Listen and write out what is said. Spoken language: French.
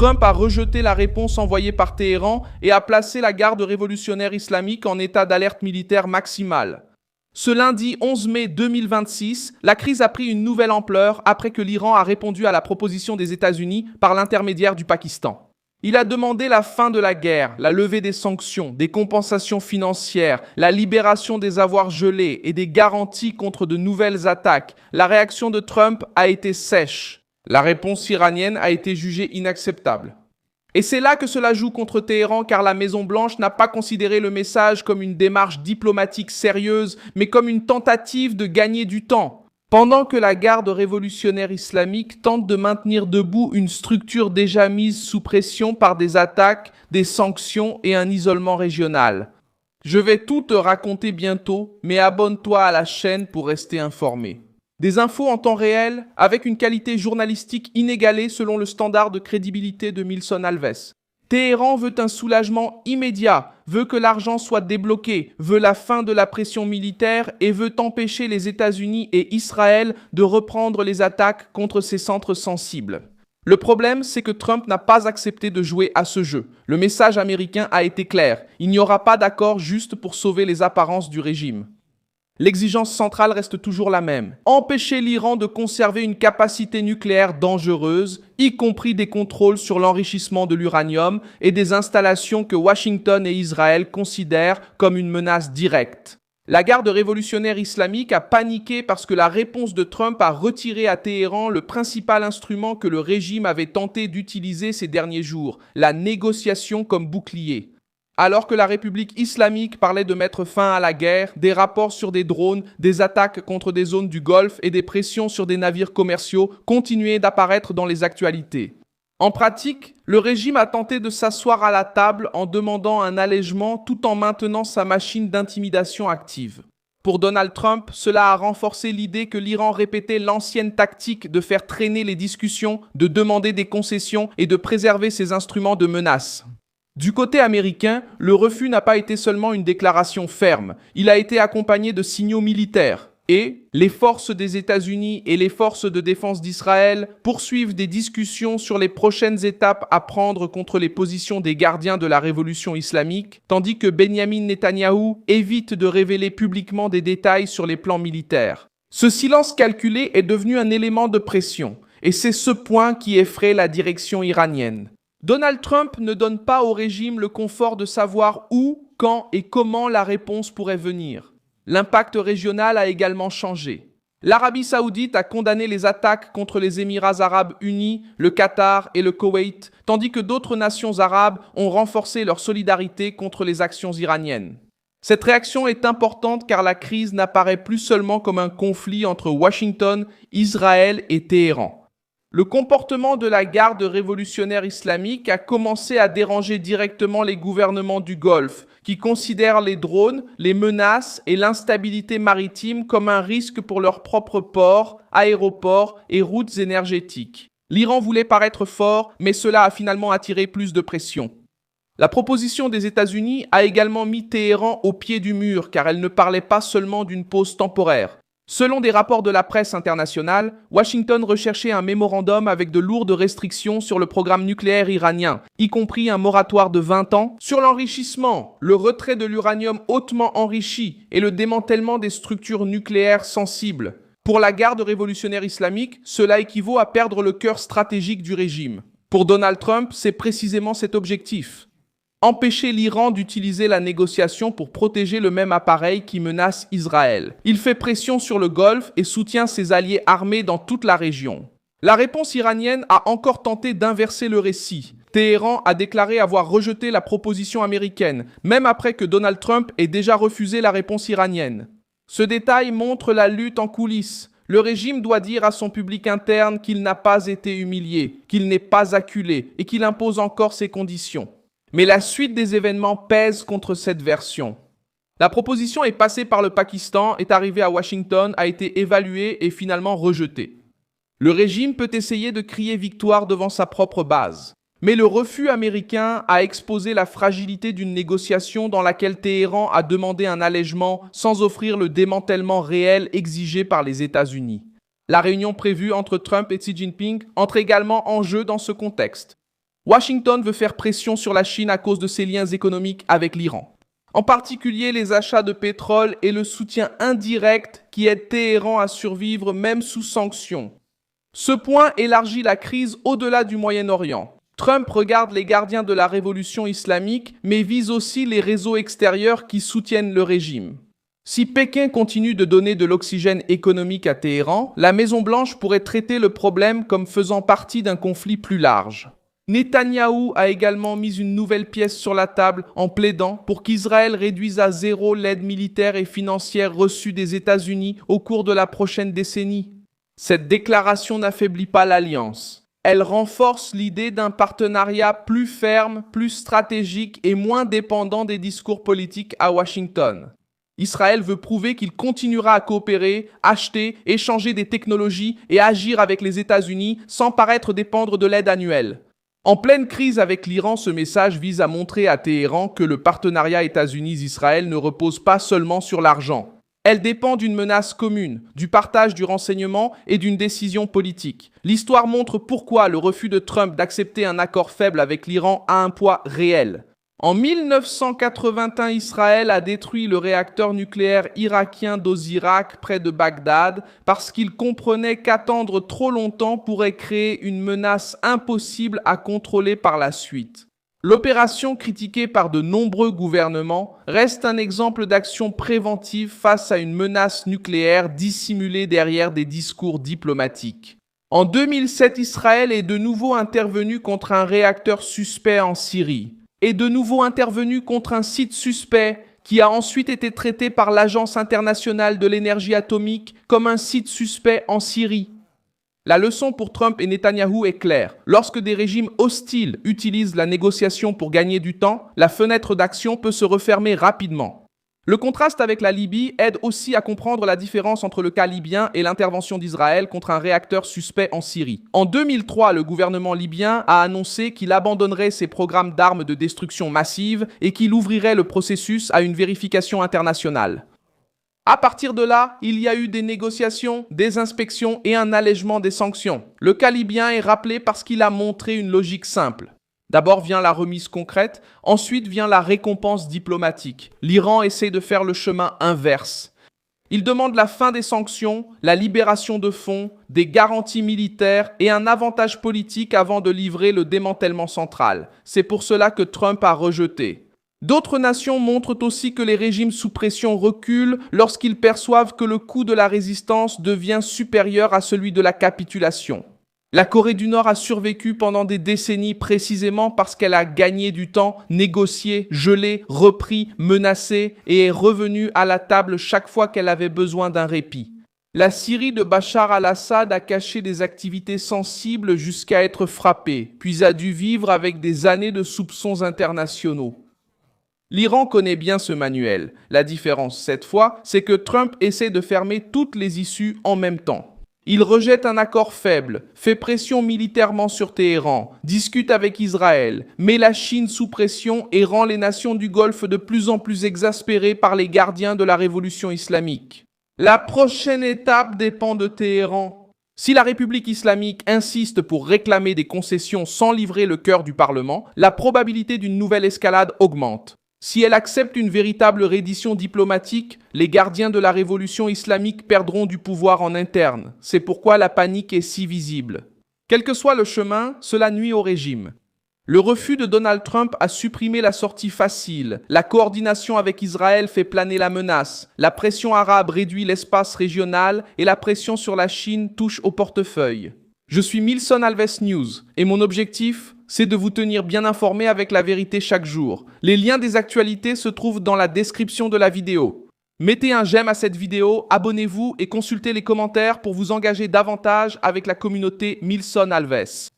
Trump a rejeté la réponse envoyée par Téhéran et a placé la garde révolutionnaire islamique en état d'alerte militaire maximale. Ce lundi 11 mai 2026, la crise a pris une nouvelle ampleur après que l'Iran a répondu à la proposition des États-Unis par l'intermédiaire du Pakistan. Il a demandé la fin de la guerre, la levée des sanctions, des compensations financières, la libération des avoirs gelés et des garanties contre de nouvelles attaques. La réaction de Trump a été sèche. La réponse iranienne a été jugée inacceptable. Et c'est là que cela joue contre Téhéran car la Maison-Blanche n'a pas considéré le message comme une démarche diplomatique sérieuse, mais comme une tentative de gagner du temps. Pendant que la garde révolutionnaire islamique tente de maintenir debout une structure déjà mise sous pression par des attaques, des sanctions et un isolement régional. Je vais tout te raconter bientôt, mais abonne-toi à la chaîne pour rester informé. Des infos en temps réel avec une qualité journalistique inégalée selon le standard de crédibilité de Milson Alves. Téhéran veut un soulagement immédiat, veut que l'argent soit débloqué, veut la fin de la pression militaire et veut empêcher les États-Unis et Israël de reprendre les attaques contre ces centres sensibles. Le problème, c'est que Trump n'a pas accepté de jouer à ce jeu. Le message américain a été clair. Il n'y aura pas d'accord juste pour sauver les apparences du régime. L'exigence centrale reste toujours la même. Empêcher l'Iran de conserver une capacité nucléaire dangereuse, y compris des contrôles sur l'enrichissement de l'uranium et des installations que Washington et Israël considèrent comme une menace directe. La garde révolutionnaire islamique a paniqué parce que la réponse de Trump a retiré à Téhéran le principal instrument que le régime avait tenté d'utiliser ces derniers jours, la négociation comme bouclier. Alors que la République islamique parlait de mettre fin à la guerre, des rapports sur des drones, des attaques contre des zones du Golfe et des pressions sur des navires commerciaux continuaient d'apparaître dans les actualités. En pratique, le régime a tenté de s'asseoir à la table en demandant un allègement tout en maintenant sa machine d'intimidation active. Pour Donald Trump, cela a renforcé l'idée que l'Iran répétait l'ancienne tactique de faire traîner les discussions, de demander des concessions et de préserver ses instruments de menace. Du côté américain, le refus n'a pas été seulement une déclaration ferme, il a été accompagné de signaux militaires. Et les forces des États-Unis et les forces de défense d'Israël poursuivent des discussions sur les prochaines étapes à prendre contre les positions des gardiens de la révolution islamique, tandis que Benyamin Netanyahou évite de révéler publiquement des détails sur les plans militaires. Ce silence calculé est devenu un élément de pression, et c'est ce point qui effraie la direction iranienne. Donald Trump ne donne pas au régime le confort de savoir où, quand et comment la réponse pourrait venir. L'impact régional a également changé. L'Arabie saoudite a condamné les attaques contre les Émirats arabes unis, le Qatar et le Koweït, tandis que d'autres nations arabes ont renforcé leur solidarité contre les actions iraniennes. Cette réaction est importante car la crise n'apparaît plus seulement comme un conflit entre Washington, Israël et Téhéran. Le comportement de la garde révolutionnaire islamique a commencé à déranger directement les gouvernements du Golfe, qui considèrent les drones, les menaces et l'instabilité maritime comme un risque pour leurs propres ports, aéroports et routes énergétiques. L'Iran voulait paraître fort, mais cela a finalement attiré plus de pression. La proposition des États-Unis a également mis Téhéran au pied du mur, car elle ne parlait pas seulement d'une pause temporaire. Selon des rapports de la presse internationale, Washington recherchait un mémorandum avec de lourdes restrictions sur le programme nucléaire iranien, y compris un moratoire de 20 ans sur l'enrichissement, le retrait de l'uranium hautement enrichi et le démantèlement des structures nucléaires sensibles. Pour la garde révolutionnaire islamique, cela équivaut à perdre le cœur stratégique du régime. Pour Donald Trump, c'est précisément cet objectif. Empêcher l'Iran d'utiliser la négociation pour protéger le même appareil qui menace Israël. Il fait pression sur le Golfe et soutient ses alliés armés dans toute la région. La réponse iranienne a encore tenté d'inverser le récit. Téhéran a déclaré avoir rejeté la proposition américaine, même après que Donald Trump ait déjà refusé la réponse iranienne. Ce détail montre la lutte en coulisses. Le régime doit dire à son public interne qu'il n'a pas été humilié, qu'il n'est pas acculé et qu'il impose encore ses conditions. Mais la suite des événements pèse contre cette version. La proposition est passée par le Pakistan, est arrivée à Washington, a été évaluée et finalement rejetée. Le régime peut essayer de crier victoire devant sa propre base. Mais le refus américain a exposé la fragilité d'une négociation dans laquelle Téhéran a demandé un allègement sans offrir le démantèlement réel exigé par les États-Unis. La réunion prévue entre Trump et Xi Jinping entre également en jeu dans ce contexte. Washington veut faire pression sur la Chine à cause de ses liens économiques avec l'Iran. En particulier les achats de pétrole et le soutien indirect qui aide Téhéran à survivre même sous sanctions. Ce point élargit la crise au-delà du Moyen-Orient. Trump regarde les gardiens de la révolution islamique, mais vise aussi les réseaux extérieurs qui soutiennent le régime. Si Pékin continue de donner de l'oxygène économique à Téhéran, la Maison-Blanche pourrait traiter le problème comme faisant partie d'un conflit plus large. Netanyahou a également mis une nouvelle pièce sur la table en plaidant pour qu'Israël réduise à zéro l'aide militaire et financière reçue des États-Unis au cours de la prochaine décennie. Cette déclaration n'affaiblit pas l'alliance. Elle renforce l'idée d'un partenariat plus ferme, plus stratégique et moins dépendant des discours politiques à Washington. Israël veut prouver qu'il continuera à coopérer, acheter, échanger des technologies et agir avec les États-Unis sans paraître dépendre de l'aide annuelle. En pleine crise avec l'Iran, ce message vise à montrer à Téhéran que le partenariat États-Unis-Israël ne repose pas seulement sur l'argent. Elle dépend d'une menace commune, du partage du renseignement et d'une décision politique. L'histoire montre pourquoi le refus de Trump d'accepter un accord faible avec l'Iran a un poids réel. En 1981, Israël a détruit le réacteur nucléaire irakien d'Ozirak près de Bagdad parce qu'il comprenait qu'attendre trop longtemps pourrait créer une menace impossible à contrôler par la suite. L'opération, critiquée par de nombreux gouvernements, reste un exemple d'action préventive face à une menace nucléaire dissimulée derrière des discours diplomatiques. En 2007, Israël est de nouveau intervenu contre un réacteur suspect en Syrie. Et de nouveau intervenu contre un site suspect qui a ensuite été traité par l'Agence internationale de l'énergie atomique comme un site suspect en Syrie. La leçon pour Trump et Netanyahou est claire. Lorsque des régimes hostiles utilisent la négociation pour gagner du temps, la fenêtre d'action peut se refermer rapidement. Le contraste avec la Libye aide aussi à comprendre la différence entre le cas libyen et l'intervention d'Israël contre un réacteur suspect en Syrie. En 2003, le gouvernement libyen a annoncé qu'il abandonnerait ses programmes d'armes de destruction massive et qu'il ouvrirait le processus à une vérification internationale. À partir de là, il y a eu des négociations, des inspections et un allègement des sanctions. Le cas libyen est rappelé parce qu'il a montré une logique simple. D'abord vient la remise concrète, ensuite vient la récompense diplomatique. L'Iran essaie de faire le chemin inverse. Il demande la fin des sanctions, la libération de fonds, des garanties militaires et un avantage politique avant de livrer le démantèlement central. C'est pour cela que Trump a rejeté. D'autres nations montrent aussi que les régimes sous pression reculent lorsqu'ils perçoivent que le coût de la résistance devient supérieur à celui de la capitulation. La Corée du Nord a survécu pendant des décennies précisément parce qu'elle a gagné du temps, négocié, gelé, repris, menacé et est revenue à la table chaque fois qu'elle avait besoin d'un répit. La Syrie de Bachar al-Assad a caché des activités sensibles jusqu'à être frappée, puis a dû vivre avec des années de soupçons internationaux. L'Iran connaît bien ce manuel. La différence cette fois, c'est que Trump essaie de fermer toutes les issues en même temps. Il rejette un accord faible, fait pression militairement sur Téhéran, discute avec Israël, met la Chine sous pression et rend les nations du Golfe de plus en plus exaspérées par les gardiens de la révolution islamique. La prochaine étape dépend de Téhéran. Si la République islamique insiste pour réclamer des concessions sans livrer le cœur du Parlement, la probabilité d'une nouvelle escalade augmente. Si elle accepte une véritable reddition diplomatique, les gardiens de la révolution islamique perdront du pouvoir en interne. C'est pourquoi la panique est si visible. Quel que soit le chemin, cela nuit au régime. Le refus de Donald Trump a supprimé la sortie facile. La coordination avec Israël fait planer la menace. La pression arabe réduit l'espace régional et la pression sur la Chine touche au portefeuille. Je suis Milson Alves News et mon objectif, c'est de vous tenir bien informé avec la vérité chaque jour. Les liens des actualités se trouvent dans la description de la vidéo. Mettez un j'aime à cette vidéo, abonnez-vous et consultez les commentaires pour vous engager davantage avec la communauté Milson Alves.